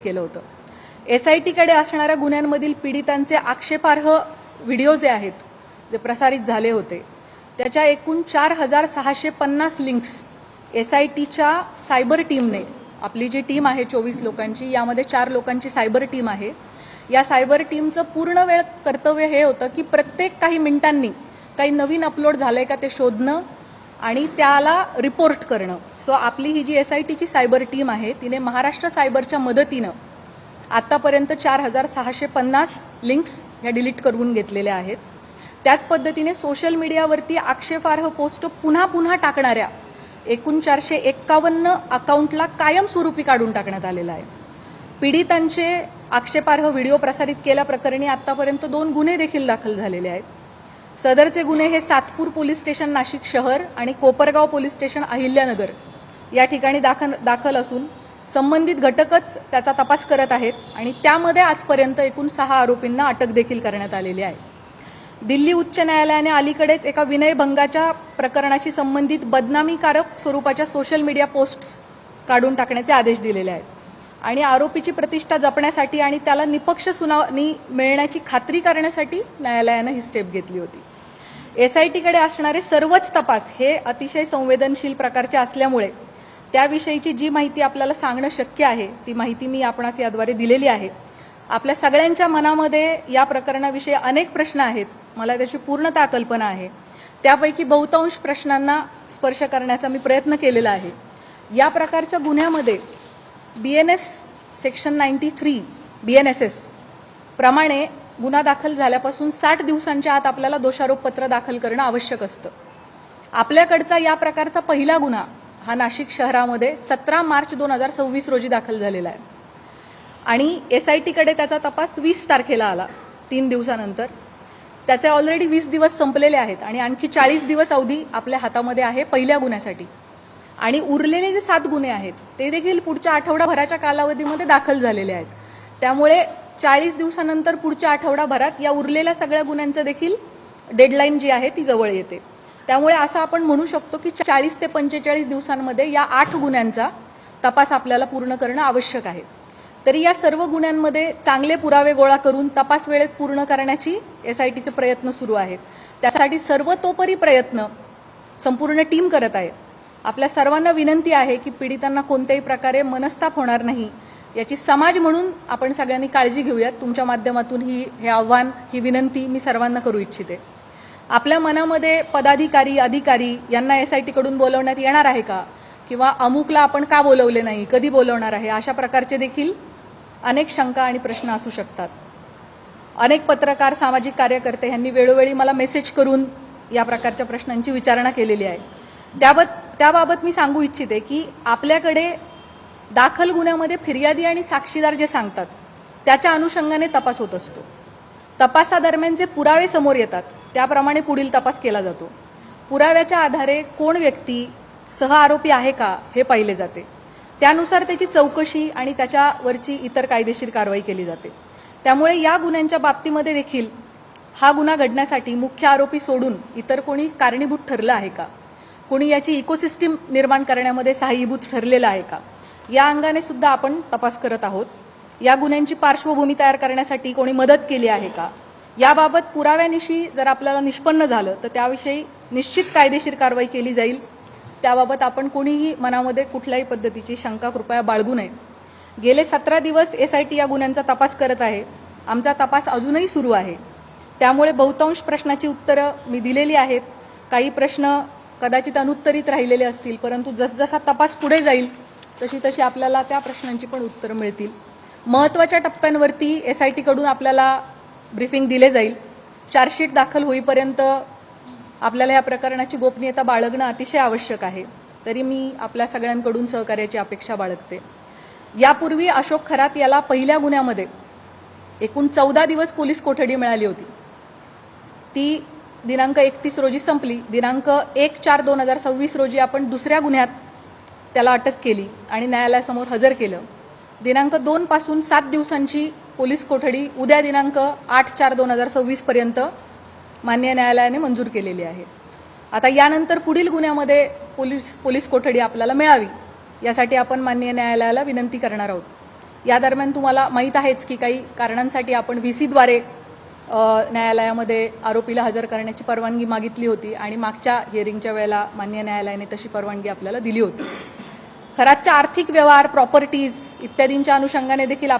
केलं होतं। SIT कडे असणाऱ्या गुन्ह्यांमधील पीडितांचे आक्षेपार्ह व्हिडिओ जे आहेत, जे प्रसारित झाले होते, त्याच्या एकूण 4650 लिंक्स SITच्या सायबर टीमने, आपली जी टीम आहे 24 लोकांची, यामध्ये 4 लोकांची सायबर टीम आहे, या सायबर टीमचं पूर्ण वेळ कर्तव्य हे होतं की प्रत्येक काही मिनिटांनी काही नवीन अपलोड झालंय का ते शोधणं आणि त्याला रिपोर्ट करणं। सो आपली ही जी SITची सायबर टीम आहे, तिने महाराष्ट्र सायबरच्या मदतीनं आतापर्यंत 4650 लिंक्स ह्या डिलीट करून घेतलेल्या आहेत। त्याच पद्धतीने सोशल मीडियावरती आक्षेपार्ह पोस्ट पुन्हा पुन्हा टाकणाऱ्या एकूण 451 अकाउंटला कायमस्वरूपी काढून टाकण्यात आलेला आहे। पीडितांचे आक्षेपार्ह व्हिडिओ प्रसारित केल्याप्रकरणी आतापर्यंत 2 गुन्हे देखील दाखल झालेले आहेत। सदरचे गुन्हे हे सातपूर पोलीस स्टेशन नाशिक शहर आणि कोपरगाव पोलीस स्टेशन अहिल्यानगर या ठिकाणी दाखल असून संबंधित घटकच त्याचा तपास करत आहेत आणि त्यामध्ये आजपर्यंत एकूण 6 आरोपींना अटक देखील करण्यात आलेली आहे। दिल्ली उच्च न्यायालयाने अलीकडेच एका विनयभंगाच्या प्रकरणाशी संबंधित बदनामीकारक स्वरूपाच्या सोशल मीडिया पोस्ट्स काढून टाकण्याचे आदेश दिलेले आहेत आणि आरोपीची प्रतिष्ठा जपण्यासाठी आणि त्याला निपक्ष सुनावणी मिळण्याची खात्री करण्यासाठी न्यायालयाने ही स्टेप घेतली होती। SIT कडे असणारे सर्वच तपास हे अतिशय संवेदनशील प्रकारचे असल्यामुळे त्याविषयीची जी माहिती आपल्याला सांगणं शक्य आहे ती माहिती मी आपणास याद्वारे दिलेली आहे। आपल्या सगळ्यांच्या मनामध्ये या प्रकरणाविषयी अनेक प्रश्न आहेत, मला त्याची पूर्णतः कल्पना आहे। त्यापैकी बहुतांश प्रश्नांना स्पर्श करण्याचा मी प्रयत्न केलेला आहे। या प्रकारच्या गुन्ह्यामध्ये BNS सेक्शन 93 BNSS प्रमाणे गुन्हा दाखल झाल्यापासून 60 दिवसांच्या आत आपल्याला दोषारोपपत्र दाखल करणं आवश्यक असतं। आपल्याकडचा या प्रकारचा पहिला गुन्हा हा नाशिक शहरामध्ये 17 मार्च 2026 रोजी दाखल झालेला आहे आणि SIT कडे त्याचा तपास 20 तारखेला आला, 3 दिवसानंतर। त्याचे ऑलरेडी 20 दिवस संपलेले आहेत आणि आणखी 40 दिवस अवधी आपल्या हातामध्ये आहे पहिल्या गुन्ह्यासाठी आणि उरलेले जे 7 गुन्हे आहेत ते देखील पुढच्या आठवडाभराच्या कालावधीमध्ये दाखल झालेले आहेत। त्यामुळे 40 दिवसानंतर पुढच्या आठवडाभरात या उरलेल्या सगळ्या गुन्ह्यांचं देखील डेडलाईन जी आहे ती जवळ येते। त्यामुळे असं आपण म्हणू शकतो की 40 ते 45 दिवसांमध्ये या 8 गुन्ह्यांचा तपास आपल्याला पूर्ण करणं आवश्यक आहे। तरी या सर्व गुन्ह्यांमध्ये चांगले पुरावे गोळा करून तपास वेळेत पूर्ण करण्याची SITचे प्रयत्न सुरू आहेत। त्यासाठी सर्वतोपरी प्रयत्न संपूर्ण टीम करत आहे। आपल्या सर्वांना विनंती आहे की पीडितांना कोणत्याही प्रकारे मनस्ताप होणार नाही याची समाज म्हणून आपण सगळ्यांनी काळजी घेऊयात। तुमच्या माध्यमातून हे आव्हान, ही विनंती मी सर्वांना करू इच्छिते। आपल्या मनामध्ये पदाधिकारी, अधिकारी यांना SIT कडून बोलवण्यात येणार आहे का, किंवा अमुकला आपण का बोलवले नाही, कधी बोलवणार आहे, अशा प्रकारचे देखील अनेक शंका आणि प्रश्न असू शकतात। अनेक पत्रकार, सामाजिक कार्यकर्ते यांनी वेळोवेळी मला मेसेज करून या प्रकारच्या प्रश्नांची विचारणा केलेली आहे। त्याबाबत मी सांगू इच्छिते की आपल्याकडे दाखल गुन्ह्यामध्ये फिर्यादी आणि साक्षीदार जे सांगतात त्याच्या अनुषंगाने तपास होत असतो। तपासादरम्यान जे पुरावे समोर येतात त्याप्रमाणे पुढील तपास केला जातो। पुराव्याच्या आधारे कोण व्यक्ती सहआरोपी आहे का हे पाहिले जाते, त्यानुसार त्याची चौकशी आणि त्याच्यावरची इतर कायदेशीर कारवाई केली जाते। त्यामुळे या गुन्ह्यांच्या बाबतीमध्ये देखील हा गुन्हा घडण्यासाठी मुख्य आरोपी सोडून इतर कोणी कारणीभूत ठरलं आहे का, कोणी याची इकोसिस्टीम निर्माण करण्यामध्ये सहाय्यभूत ठरलेलं आहे का, या अंगाने सुद्धा आपण तपास करत आहोत। या गुन्ह्यांची पार्श्वभूमी तयार करण्यासाठी कोणी मदत केली आहे का, याबाबत पुराव्यानिशी जर आपल्याला निष्पन्न झालं तर त्याविषयी निश्चित कायदेशीर कारवाई केली जाईल। त्याबाबत आपण कोणीही मनामध्ये कुठल्याही पद्धतीची शंका कृपया बाळगू नये। गेले 17 दिवस SIT या गुन्ह्यांचा तपास करत आहे। आमचा तपास अजूनही सुरू आहे। त्यामुळे बहुतांश प्रश्नाची उत्तरं मी दिलेली आहेत। काही प्रश्न कदाचित अनुत्तरित राहिलेले असतील, परंतु जसजसा तपास पुढे जाईल तशी तशी आपल्याला त्या प्रश्नांची पण उत्तरं मिळतील। महत्त्वाच्या टप्प्यांवरती SIT कडून आपल्याला ब्रीफिंग दिले जाईल। चार्जशीट दाखल होईपर्यंत आपल्याला या प्रकरणाची गोपनीयता बाळगणं अतिशय आवश्यक आहे। तरी मी आपल्या सगळ्यांकडून सहकार्याची अपेक्षा बाळगते। यापूर्वी अशोक खरात याला पहिल्या गुन्ह्यामध्ये एकूण 14 दिवस पोलीस कोठडी मिळाली होती। ती दिनांक 31 रोजी संपली। दिनांक 1/4/2026 रोजी आपण दुसऱ्या गुन्ह्यात त्याला अटक केली आणि न्यायालयासमोर हजर केलं। दिनांक 2 पासून 7 दिवसांची पोलीस कोठडी उद्या दिनांक 8/4/2026 पर्यंत माननीय न्यायालयाने मंजूर केलेली आहे। आता यानंतर पुढील गुन्ह्यामध्ये पोलीस कोठडी आपल्याला मिळावी यासाठी आपण माननीय न्यायालयाला विनंती करणार आहोत। या दरम्यान तुम्हाला माहीत आहेच की काही कारणांसाठी आपण व्हीसीद्वारे न्यायालयामध्ये आरोपीला हजर करण्याची परवानगी मागितली होती आणि मागच्या हिअरिंगच्या वेळेला मान्य न्यायालयाने तशी परवानगी आपल्याला दिली होती. खरातच्या आर्थिक व्यवहार, प्रॉपर्टीज इत्यादींच्या अनुषंगाने देखील